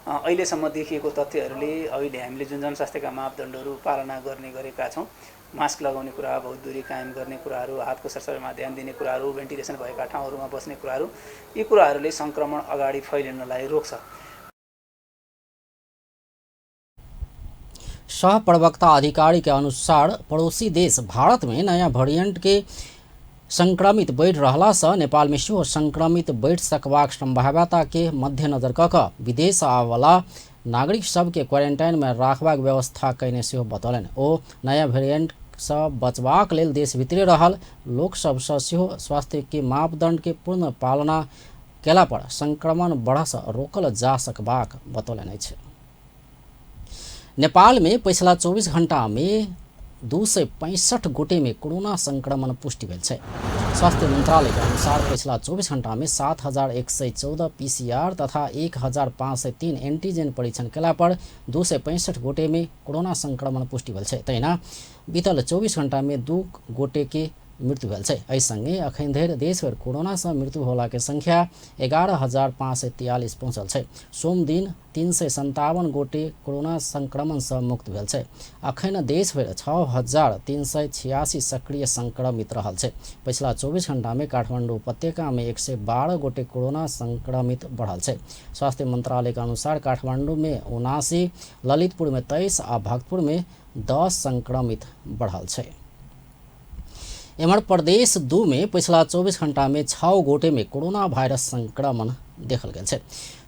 अहिलेसम्म देखिएको तथ्यहरूले अहिले हामीले जुन जनस्वास्थ्यका मापदण्डहरू पालना गर्ने गरेका छौँ, मास्क लगाउने कुरा, बहुत दूरी कायम गर्ने कुराहरू, हातको सरसफाइमा ध्यान दिने कुराहरू, भेन्टिलेसन भएका ठाउँहरूमा बस्ने कुराहरू, यी कुराहरूले संक्रमण अगाडि फैलिनलाई रोक्छ। सह प्रवक्ता अधिकारी के अनुसार पड़ोसी देश भारत में नया वेरिएंट के संक्रमित बढ़ि रहला से नेपाल में सेहो संक्रमित बढ़ि सकबाक संभाव्यता के मध्यनजर क विदेश आवाला नागरिक सब के क्वारेंटाइन में राखबाक व्यवस्था कयने सेहो बतौलनि। ओ नया वेरिएंट से बचबाक लेल देश भीतरे रहल लोक सब सेहो स्वास्थ्य के मापदंड के पूर्ण पालना केला पर संक्रमण बढ़ से रोकल जा सकबाक बतौलनि अछि। नेपाल में पिछला 24 घंटा में 265 गोटे में कोरोना संक्रमण पुष्टि भेल छै। स्वास्थ्य मंत्रालय के अनुसार पिछला 24 घंटा में 7114 PCR तथा 1503 एंटीजन परीक्षण केला पर 265 गोटे में कोरोना संक्रमण पुष्टि भेल छै। तहिना बीतल 24 घंटा में 2 गोटे के मृत्यु भेल छै। एहि संगे अखन धरि देश भर कोरोना से मृत्यु होला के संख्या 11543 पहुंचल छै। सोम दिन 357 गोटे कोरोना संक्रमण से मुक्त भेल छै। अखन देश भर 6386 सक्रिय संक्रमित रहल छै। पिछला 24 घंटा में काठमांडू उपत्यका में 112 गोटे कोरोना संक्रमित बढ़ल छै। स्वास्थ्य मंत्रालय के अनुसार काठमांडू में 79, ललितपुर में 23 आ भक्तपुर में 10 संक्रमित बढ़ल छै। एमर प्रदेश 2 में पिछला 24 घंटा में 6 गोटे में कोरोना वायरस संक्रमण देखल गेल छै।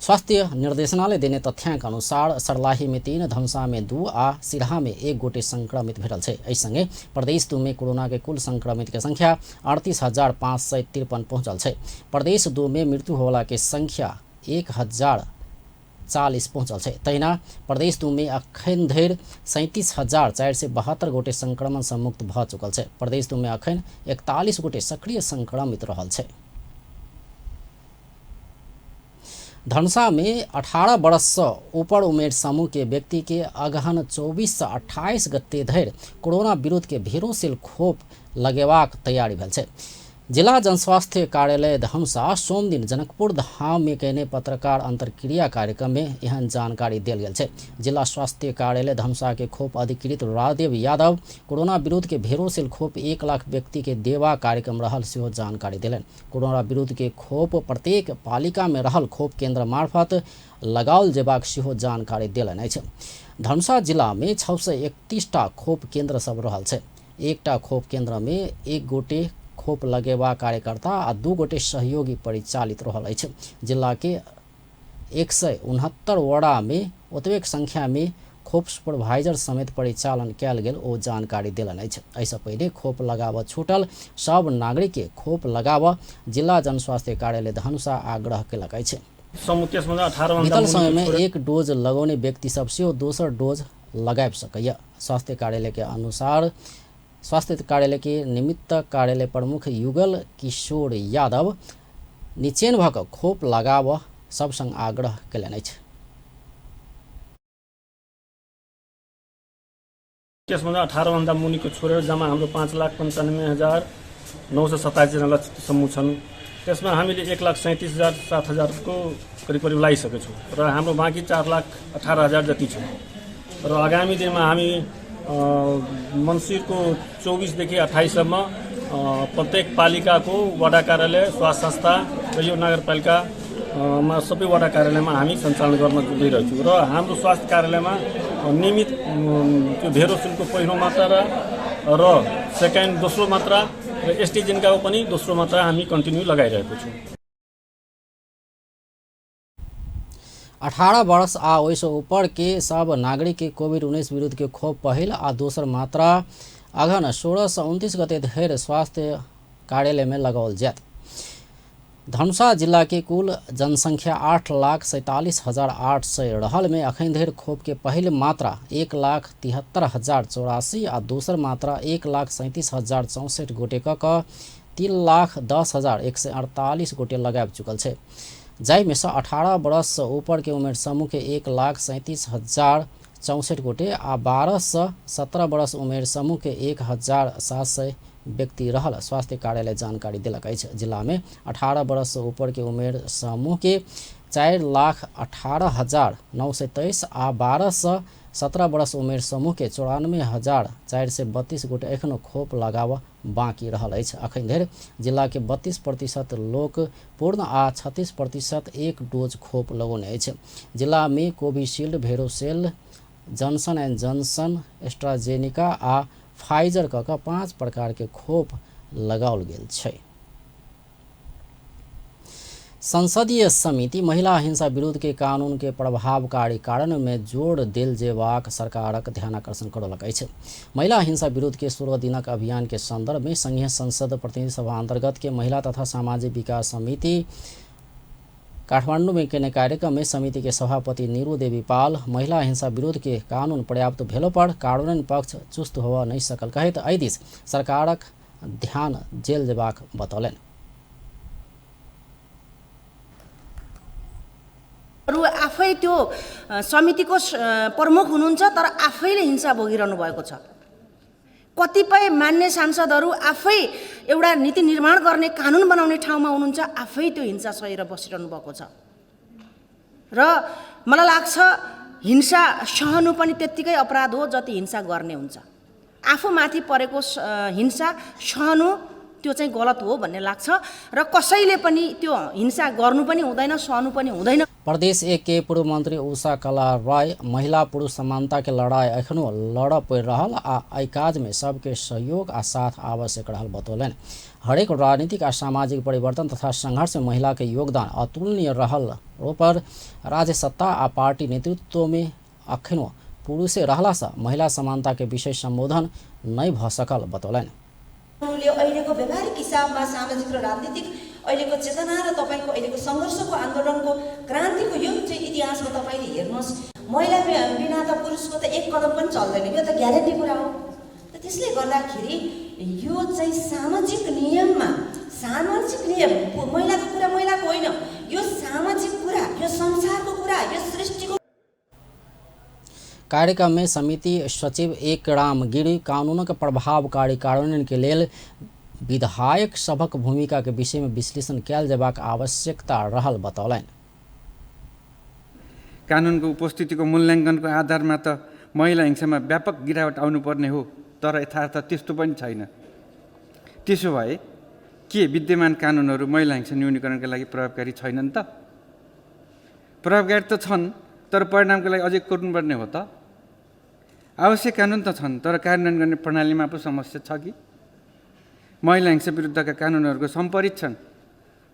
स्वास्थ्य निर्देशनालय देने तथ्याङ्क अनुसार सर्लाही में 3, धनुषा में 2 आ सिरहा में 1 गोटे संक्रमित भेटल छै। एहि संगे प्रदेश 2 में कोरोना के कुल संक्रमित के संख्या 38,553 पहुंचल छै। प्रदेश 2 में मृत्यु होवला के संख्या 1,040 पहुंचल छै। तहिना प्रदेश 2 में अखन धरि 37,472 गोटे संक्रमण से मुक्त भ चुकल छै। प्रदेश 2 में अखन 41 गोटे सक्रिय संक्रमित रहल छै। धनुषा में 18 वर्ष से ऊपर उमेर समूह के व्यक्ति के अगहन 24 से 28 गते धरि कोरोना विरुद्ध के भेरोसेल खोप लगेबाक तैयारी भेल छै। जिला जनस्वास्थ्य कार्यालय धनुषा सोम दिन जनकपुर धाम में कयने पत्रकार अंतरक्रिया कार्यक्रम में एहन जानकारी देल गेल छै। जिला स्वास्थ्य कार्यालय धनुषा के खोप अधिकृत राजदेव यादव कोरोना विरुद्ध के भेरोसेल खोप 1 लाख व्यक्ति के देवा कार्यक्रम रहल सेहो जानकारी देलनि। कोरोना विरुद्ध के खोप प्रत्येक पालिका में रहल खोप केंद्र मार्फत लगाओल जेबाक सेहो जानकारी देलनि अछि। धनुषा जिला में 631टा खोप केंद्र सब रहल छै। एकटा खोप केंद्र में 1 गोटे खोप लगेबा कार्यकर्ता आ 2 गोटे सहयोगी परिचालित रहल अछि। जिला के 169 वड़ा में ओतबेक संख्या में खोप सुपरवाइजर समेत परिचालन कयल गेल ओ जानकारी देलनि अछि। एहिसँ पहिने खोप लगाबऽ छूटल सब नागरिक के खोप लगाबऽ जिला जनस्वास्थ्य कार्यालय धनुषा आग्रह केलक अछि। बीतल समय में 1 डोज लगौने व्यक्ति सब सेहो दोसर डोज लगाबि सकैया। स्वास्थ्य कार्यालय के अनुसार स्वास्थ्य कार्यालय के निमित्त कार्यालय प्रमुख युगल किशोर यादव निचेन भऽ कऽ खोप लगाबऽ सब संग आग्रह कयलनि अछि। केसमा 18 भन्दा मुनिको छोडेर जम्मा हाम्रो 5,95,927 जना लक्षित समूह छन्। त्यसमा हामीले 1,37,000 को करिब लगाइसकेका छौँ र हाम्रो बाँकी 4,18,000 जति छ। र आगामी दिनमा हामी मन्सिरको 24 देखि 28 सम्म प्रत्येक पालिकाको वडा कार्यालय स्वास्थ्य संस्था र यो नगरपालिकामा सबै वडा कार्यालयमा हामी सञ्चालन गर्न गइरहेको छौँ र हाम्रो स्वास्थ्य कार्यालयमा नियमित त्यो भेरोसिलको पहिलो मात्रा र सेकेन्ड दोस्रो मात्रा र एस्टिजेनका पनि दोस्रो मात्रा हामी कन्टिन्यू लगाइरहेको छौँ। 18 वर्ष आ ओहिसँ ऊपर के सब नागरिक के कोविड-19 विरुद्ध के खोप पहिल आ दोसर मात्रा अगहन 16 से 29 गते धरि स्वास्थ्य कार्यालय में लगाओल जायत। धनुषा जिला के कुल जनसंख्या 8,47,800 रहल में अखन धरि खोप के पहिल मात्रा 1,73,084 आ दोसर मात्रा 1,37,064 गोटे कऽ 3,10,148 गोटे लगाबि चुकल छै। जाहिमे से 18 वर्ष से ऊपर के उमेर समूह के 1,37,064 गोटे आ 12 से 17 वर्ष उमेर समूह के 1,700 व्यक्ति रहल स्वास्थ्य कार्यालय जानकारी देलक अछि। जिला में 18 वर्ष से ऊपर के उमेर समूह के 4,18,923 आ 12 से 17 वर्ष उमेर समूह के 94,432 गोटे एखनो खोप लगाबऽ बाँकी रहल अछि। अखन धरि जिला के 32% लोक पूर्ण आ 36% 1 डोज खोप लगौने अछि। जिला में Covishield, Verocell, Johnson and Johnson, AstraZeneca आ फाइजर कऽ 5 प्रकार के खोप लगाओल गेल छै। संसदीय समिति महिला हिंसा विरुद्ध के कानून के प्रभावकारी कार्यान्वयन में जोर देल जेबाक सरकारक ध्यानाकर्षण करलक अछि। महिला हिंसा विरुद्ध के 16 दिनक अभियान के संदर्भ में संघीय संसद प्रतिनिधि सभा अंतर्गत के महिला तथा सामाजिक विकास समिति काठमांडू में केने कार्यक्रम में समिति के सभापति नीरू देवी पाल महिला हिंसा विरुद्ध के कानून पर्याप्त भेलो पर कार्यान्वयन पक्ष चुस्त होबऽ नहीं सकल कहैत एहि दिस सरकारक ध्यान जेल जेबाक बतौलनि। आफै त्यो समितिको प्रमुख हुनुहुन्छ तर आफैले हिंसा भोगिरहनु भएको छ। कतिपय मान्य सांसदहरू आफै एउटा नीति निर्माण गर्ने कानुन बनाउने ठाउँमा हुनुहुन्छ, आफै त्यो हिंसा सहेर बसिरहनु भएको छ। र मलाई लाग्छ हिंसा सहनु पनि त्यत्तिकै अपराध हो जति हिंसा गर्ने हुन्छ। आफूमाथि परेको हिंसा सहनु त्यो चाहिँ गलत हो भन्ने लाग्छ र कसैले पनि त्यो हिंसा गर्नु पनि हुँदैन, सहनु पनि हुँदैन। प्रदेश 1 के पूर्व मंत्री उषा कला राय महिला पुरुष समानता के लड़ाई एखनो लड़ पड़ रहल आ एहि काज में सबके सहयोग आ साथ आवश्यक रहल बतौलन। हरेक राजनीतिक आ सामाजिक परिवर्तन तथा संघर्ष में महिला के योगदान अतुलनीय रहल पर राज्य सत्ता आ पार्टी नेतृत्व में अखनो पुरुषे रहला से महिला समानता के विषय संबोधन नहीं भ सकल बतौलन। अहिलेको व्यवहारिक हिसाबमा सामाजिक र राजनीतिक अहिलेको चेतना र तपाईको अहिलेको संघर्षको आन्दोलनको क्रान्तिको यो चाहिँ इतिहासमा तपाईले हेर्नुहोस्, महिला बिना त पुरुषको त एक कदम पनि चल्दैन, यो त ग्यारेन्टी कुरा हो। त्यसले गर्दाखेरि यो चाहिँ सामाजिक नियम, महिलाको कुरा महिलाको होइन, यो सामाजिक कुरा, यो संसारको कुरा, यो सृष्टिको। कार्यक्रम में समिति सचिव एक राम गिरी कानून के प्रभावकारी कार्यान्वयन के लिए विधायक सभक भूमिका के विषय में विश्लेषण कयल जेबाक आवश्यकता रहल बतौलन। कानुनको उपस्थितिको मूल्याङ्कनको आधारमा त महिला हिंसामा व्यापक गिरावट आउनुपर्ने हो, तर यथार्थ त्यस्तो पनि छैन। त्यसो भए के विद्यमान कानुनहरू महिला हिंसा न्यूनीकरणका लागि प्रभावकारी छैनन् त? प्रभावकारी त छन्, तर परिणामको लागि अझै कोर्नुपर्ने हो त। आवश्यक कानुन त छन्, तर कार्यान्वयन गर्ने प्रणालीमा पो समस्या छ कि? महिला हिंसा विरुद्धका कानुनहरूको सम्परीक्षण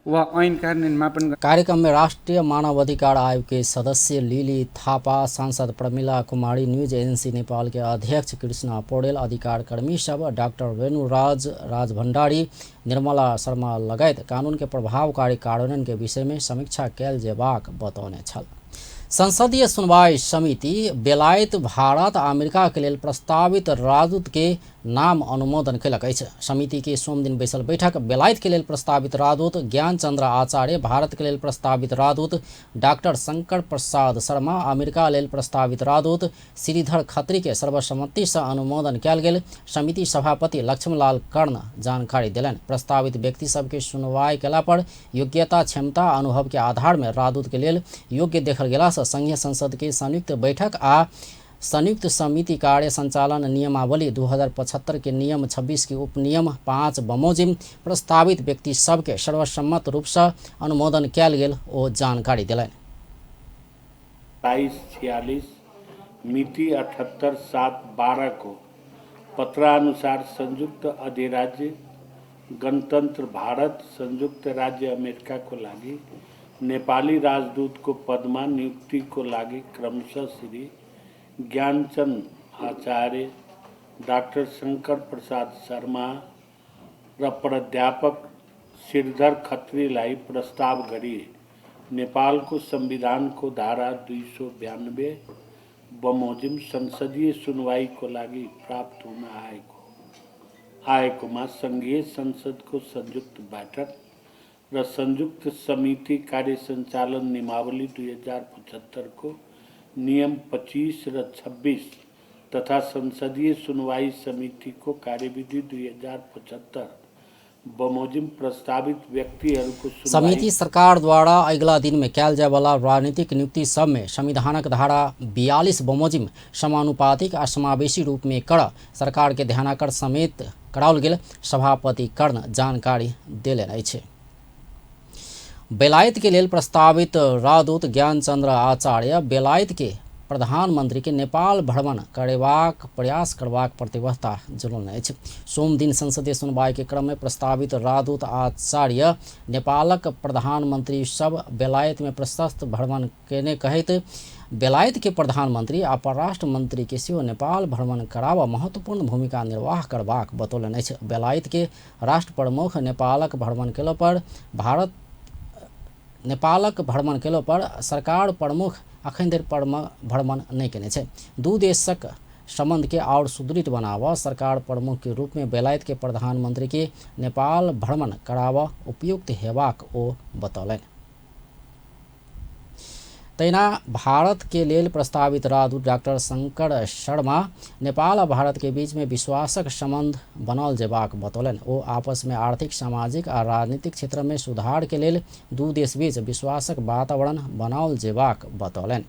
वा ऐन कार्यान्वयन मापन। कार्यक्रम में राष्ट्रीय मानवाधिकार आयोग के सदस्य लिली थापा, सांसद प्रमिला कुमारी, न्यूज एजेंसी नेपाल के अध्यक्ष कृष्णा पौडेल, अधिकार कर्मी सब डाक्टर वेणुराज राज भण्डारी, निर्मला शर्मा लगायत कानून के प्रभावकारी कार्यान्वयन के विषय में समीक्षा कयल जेबाक बतौने छल। संसदीय सुनवाई समिति बेलायत, भारत, अमेरिका के लिए प्रस्तावित राजदूत के नाम अनुमोदन कयलक अछि। समिति के सोम दिन बैसल बैठक बेलायत के लिए प्रस्तावित राजदूत ज्ञान चंद्र आचार्य, भारत के लिए प्रस्तावित राजदूत डॉक्टर शंकर प्रसाद शर्मा, अमेरिका लेल प्रस्तावित राजदूत श्रीधर खत्री के सर्वसम्मति से अनुमोदन कयल गेल। समिति सभापति लक्ष्मणलाल कर्ण जानकारी देलनि। प्रस्तावित व्यक्ति सबके सुनवाई कयला पर योग्यता, क्षमता, अनुभव के आधार में राजदूत के लिए योग्य देखल गेला से संघीय संसद के संयुक्त बैठक आ संयुक्त समिति कार्य संचालन नियमावली 2075 के नियम 26 के उपनियम 5 बमोजिम प्रस्तावित व्यक्ति सबके सर्वसम्मत रूप से अनुमोदन कयल गेल ओ जानकारी दिलनि। 2246 मिति 78/7/12 को पत्रानुसार संयुक्त अधिराज्य गणतंत्र भारत, संयुक्त राज्य अमेरिका को लागि नेपाली राजदूत को पदमा नियुक्ति को लागि क्रमशः श्री ज्ञानचंद आचार्य, डॉक्टर शंकर प्रसाद शर्मा र प्राध्यापक श्रीधर खत्रीलाई प्रस्ताव गरी नेपाल को संविधान को धारा 292 बमोजिम संसदीय सुनवाई को लागि प्राप्त हुन आएकोमा संघीय संसद को संयुक्त बैठक र संयुक्त समिति कार्य संचालन नियमावली 2075 को नियम 25 र 26 तथा संसदीय सुनवाई समिति को कार्यविधि 2075 बमोजिम प्रस्तावित व्यक्तिहरूको समिति सरकार द्वारा अगला दिन में कयल जाय वाला राजनीतिक नियुक्ति सब में संविधानक धारा 42 बमोजिम समानुपातिक आ समावेशी रूप में कर सरकार के ध्यानाकर्षण समेत कराओल गेल। सभापति कर्ण जानकारी देलनि अछि। बेलायत के लिए प्रस्तावित राजदूत ज्ञान चंद्र आचार्य बेलायत के प्रधानमंत्री के नेपाल भ्रमण करेबाक प्रयास करबाक प्रतिबद्धता जलौने अछि। सोम दिन संसदीय सुनवाई के क्रम में प्रस्तावित राजदूत आचार्य नेपालक प्रधानमंत्री सब बेलायत में प्रशस्त भ्रमण केने कहैत बेलायत के प्रधानमंत्री आ परराष्ट्र मंत्री के सेहो नेपाल भ्रमण कराबा महत्वपूर्ण भूमिका निर्वाह करबाक बतौलनि अछि। बेलायत के राष्ट्र प्रमुख नेपालक भ्रमण केला पर सरकार प्रमुख अखन धरि भ्रमण नहीं केने छै। दू देशक संबंध के और सुदृढ़ बनावा सरकार प्रमुख के रूप में बेलायत के प्रधानमंत्री के नेपाल भ्रमण करावा उपयुक्त हेबाक ओ बतौलनि। तैना भारत के लेल प्रस्तावित राजदूत डॉक्टर शंकर शर्मा नेपाल आ भारत के बीच में विश्वासक संबंध बनल जेबाक बतौलनि। ओ आपस में आर्थिक, सामाजिक आ राजनीतिक क्षेत्र में सुधार के लेल दू देश बीच विश्वासक वातावरण बनाओल जेबाक बतौलनि।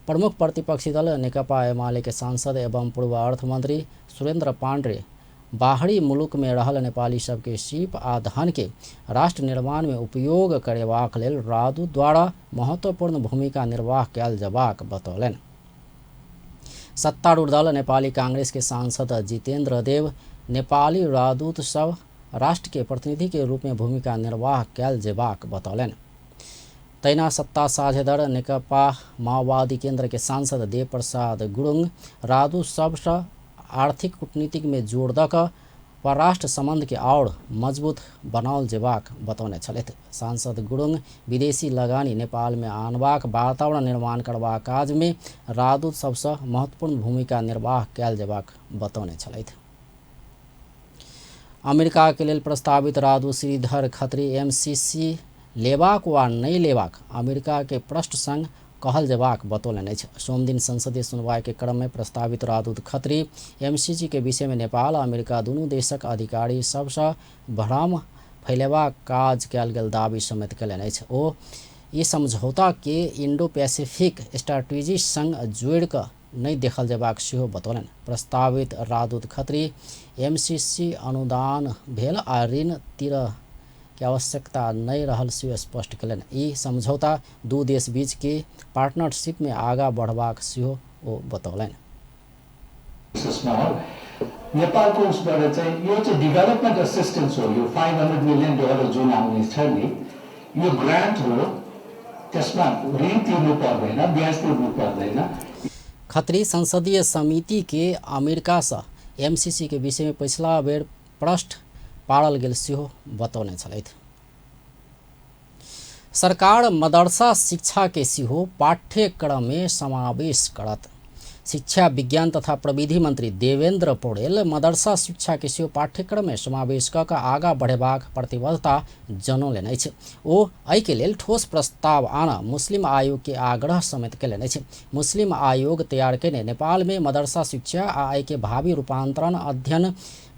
प्रमुख प्रतिपक्षी दल नेकपा एमाले के सांसद एवं पूर्व अर्थमंत्री सुरेंद्र पांडे बाहरी मुलुक में रहल नेपाली सबके सीप आ धन के राष्ट्र निर्माण में उपयोग करेबाक लेल राजदूत द्वारा महत्वपूर्ण भूमिका निर्वाह कयल जबाक बतौलनि। सत्तारूढ़ दल नेपाली कांग्रेस के सांसद जितेन्द्र देव नेपाली राजदूत सब राष्ट्र के प्रतिनिधि के रूप में भूमिका निर्वाह कयल जेबाक बतौलनि। तैना सत्ता साझेदार नेकपा माओवादी केन्द्र के सांसद देव प्रसाद गुरुङ राजदूत सबसँ आर्थिक कूटनीतिक में जोड़ द क परराष्ट्र संबंध के और मजबूत बनाओल जेबाक बतौने छलथि। सांसद गुरुङ विदेशी लगानी नेपाल में आनबाक वातावरण निर्माण करबाक काज में राजदूत सबसँ महत्वपूर्ण भूमिका निर्वाह कयल जेबाक बतौने छलथि। अमेरिका के लेल प्रस्तावित राजदूत श्रीधर खत्री एमसीसी लेबाक वा नहीं लेबाक अमेरिका के प्रश्न संग कहल जेबाक बतौलनि अछि। सोम दिन संसदीय सुनवाई के क्रम में प्रस्तावित राजदूत खत्री एमसीसी के विषय में नेपाल आ अमेरिका दुनू देशक अधिकारी सबसँ भ्रम फैलेबाक काज कयल गेल दावी समेत कयलनि अछि। ओ ई समझौता के इंडो पैसिफिक स्ट्रैटेजी संग जोड़ि कऽ नहीं देखल जेबाक सेहो बतौलनि। प्रस्तावित राजदूत खत्री एमसीसी अनुदान भेल आ ऋण तीर के आवश्यकता नहीं रहल सेहो स्पष्ट कयलनि। ई समझौता दू देश बीच के पार्टनरशिप में आगा बढ़बाक सेहो ओ बतौलनि। नेपालको उसबाट चाहिँ यो चाहिँ डेभलपमेन्ट असिस्टेन्स हो। यो $500 मिलियन जुन आउने छ नि यो ग्रान्ट हो। त्यसमा ऋण तिर्नु पर्दैन, ब्याज तिर्नु पर्दैन। खत्री संसदीय समिति के अमेरिका से एमसीसी के विषय में पिछला बेर प्रश्न पाड़ल गेल सेहो बतौने छलथि। सरकार मदरसा शिक्षा के सेहो पाठ्यक्रम में समावेश करत। शिक्षा विज्ञान तथा प्रविधि मंत्री देवेन्द्र पौडेल मदरसा शिक्षा के सेहो पाठ्यक्रम में समावेश कऽ कऽ आगा बढ़ेबाक प्रतिबद्धता जनौलनि अछि। ओ एहि के लेल ठोस प्रस्ताव आन मुस्लिम आयोग के आग्रह समेत कयलनि अछि। मुस्लिम आयोग तैयार कयने नेपाल में मदरसा शिक्षा आ एहि के भावी रूपांतरण अध्ययन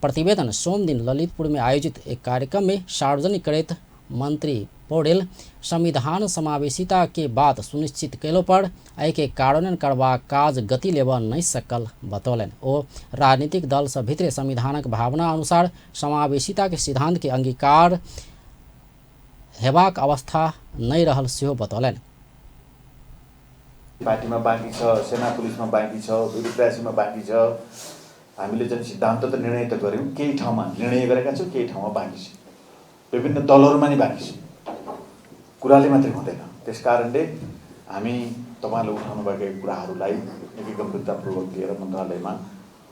प्रतिवेदन सोम दिन ललितपुर में आयोजित एक कार्यक्रम में सार्वजनिक करैत मंत्री पौडेल संविधान समावेशिता के बात सुनिश्चित कयलो पर एहि के कार्यान्वयन करबाक काज गति लेबऽ नहीं सकल बतौलनि। ओ राजनीतिक दल सब भीतरे संविधानक भावना अनुसार समावेशिता के सिद्धांत के अंगीकार हेबाक अवस्था नहीं रहल सेहो बतौलनि। पार्टीमा बाँकी छ, सेना पुलिसमा बाँकी छ, ब्युरोक्रेसीमा बाँकी छ। हामीले जुन सिद्धान्त त निर्णय त गर्यौं, केही ठाउँमा निर्णय गरेका छौं, केही ठाउँमा बाँकी छ। विभिन्न दलहरुमा नि बाँकी छ। कुराले मात्रै हुँदैन। त्यसकारणले हामी तपाईले उठाउनु भएका कुराहरूलाई निकै गम्भीरतापूर्वक लिएर मन्त्रालयमा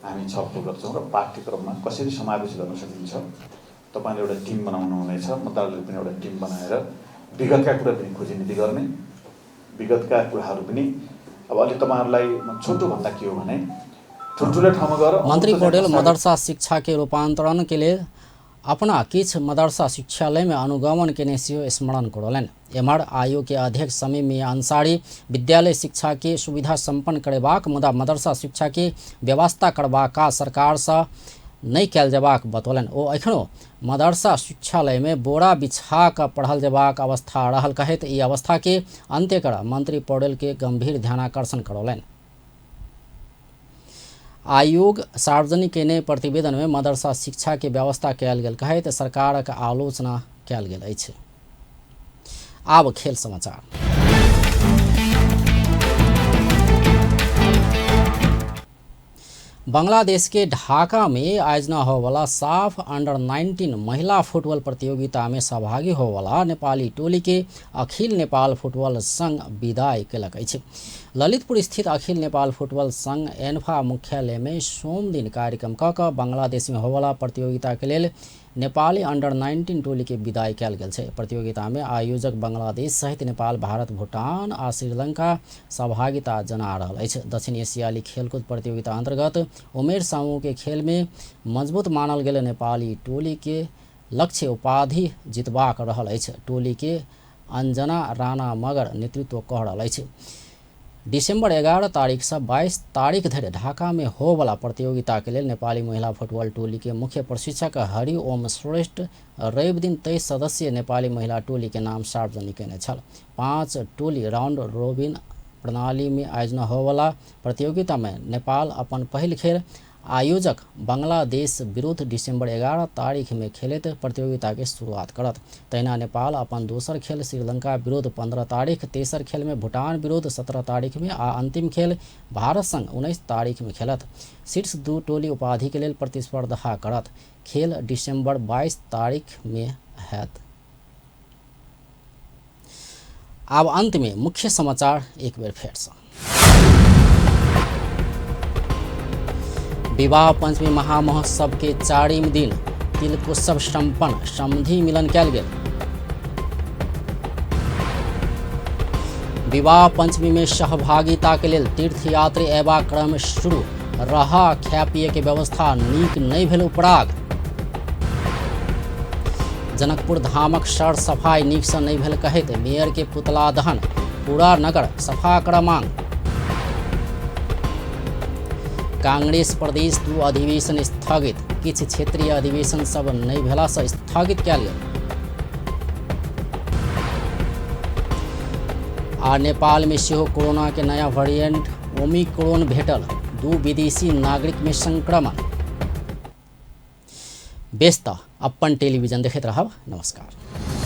हामी छलफल गर्छौं र पाठ्यक्रममा कसरी समावेश गर्न सकिन्छ तपाईले एउटा टिम बनाउनु हुनेछ। मन्त्रालयले पनि एउटा टिम बनाएर विगतका कुरा पनि खोजिनिति गर्ने, विगतका कुराहरू पनि अब अलि तपाईहरुलाई छोटो भन्दा के हो भने ठुल्ठुलो ठाउँमा गएर मंत्री पौडेल मदरसा शिक्षा के रूपांतरण के लिए अपना किछ मदरसा शिक्षालय में अनुगमन के सेहो स्मरण करौलनि। एम्हर आयोग के अध्यक्ष समीम मियां अंसारी विद्यालय शिक्षा के सुविधा संपन्न करेबाक मुदा मदरसा शिक्षा के व्यवस्था करबाक काज सरकार से नहीं कयल जेबाक बतौलनि। ओ एखनो मदरसा शिक्षालय में बोरा बिछा कऽ पढ़ल जेबाक अवस्था रहल कहैत ई अवस्था के अंत्य कर मंत्री पौडेल के गंभीर ध्यानाकर्षण करौलनि। आयोग सार्वजनिक केने प्रतिवेदन में मदरसा शिक्षा के व्यवस्था कयल गेल कहैत सरकारक आलोचना कयल गेल अछि। आब खेल समाचार। बांग्लादेश के ढाका में आयोजना होवाला साफ अंडर-19 महिला फुटबॉल प्रतियोगिता में सहभागी होवाला नेपाली टोली के अखिल नेपाल फुटबॉल संघ विदाई कयलक अछि। ललितपुर स्थित अखिल नेपाल फुटबॉल संघ एन्फा मुख्यालय में सोम दिन कार्यक्रम कऽ कऽ बांग्लादेश में होवाला प्रतियोगिता के लेल नेपाली अंडर-19 टोली के विदाई कयल गेल छै। प्रतियोगिता में आयोजक बांग्लादेश सहित नेपाल, भारत, भूटान आ श्रीलंका सहभागिता जना रहल अछि। दक्षिण एशियाली खेलकूद प्रतियोगिता अंतर्गत उमेर समूह के खेल में मजबूत मानल गेल नेपाली टोली के लक्ष्य उपाधि जितबाक रहल अछि। टोली के अंजना राणा मगर नेतृत्व कऽ रहल अछि। दिसंबर 11 तारीख से 22 तारीख धरि ढाका में होवला प्रतियोगिता के लिए नेपाली महिला फुटबॉल टोली के मुख्य प्रशिक्षक हरि ओम श्रेष्ठ रवि दिन 23 सदस्यीय नेपाली महिला टोली के नाम सार्वजनिक केने छल। 5 टोली राउंड रोबिन प्रणाली में आयोजना होवला प्रतियोगिता में नेपाल अपन पहिल खेल आयोजक बांग्लादेश विरुद्ध डिसेंबर 11 तारीख में खेलित प्रतियोगिता के शुरुआत करत। तहिना नेपाल अपन दोसर खेल श्रीलंका विरुद्ध 15 तारीख, तेसर खेल में भूटान विरुद्ध 17 तारीख में आ अंतिम खेल भारत संग 19 तारीख में खेलत। शीर्ष 2 टोली उपाधि के लेल प्रतिस्पर्धा करत। खेल डिसेंबर 22 तारीख में हैत। अब अंत में मुख्य समाचार एक बेर फेर से। विवाह पंचमी महामहोत्सव के 4वीं दिन तिलकोत्सव संपन्न, समधि मिलन कयल गेल। विवाह पंचमी में सहभागिता के लेल तीर्थयात्री अयबा क्रम शुरू, रहा खाय पिए के व्यवस्था नीक नहीं भेल उपराग। जनकपुर धामक सर सफाई नीक सँ नहीं भेल कहैत मेयर के पुतला दहन, पूरा नगर सफा कर मांग। कांग्रेस प्रदेश 2 अधिवेशन स्थगित, किछु क्षेत्रीय अधिवेशन सब नहीं भेला सँ स्थगित कयल गेल। आ नेपाल में सेहो कोरोना के नया वेरिएंट ओमिक्रॉन भेटल, 2 विदेशी नागरिक में संक्रमण। व्यस्त अपन टेलीविजन देखैत रहब। नमस्कार।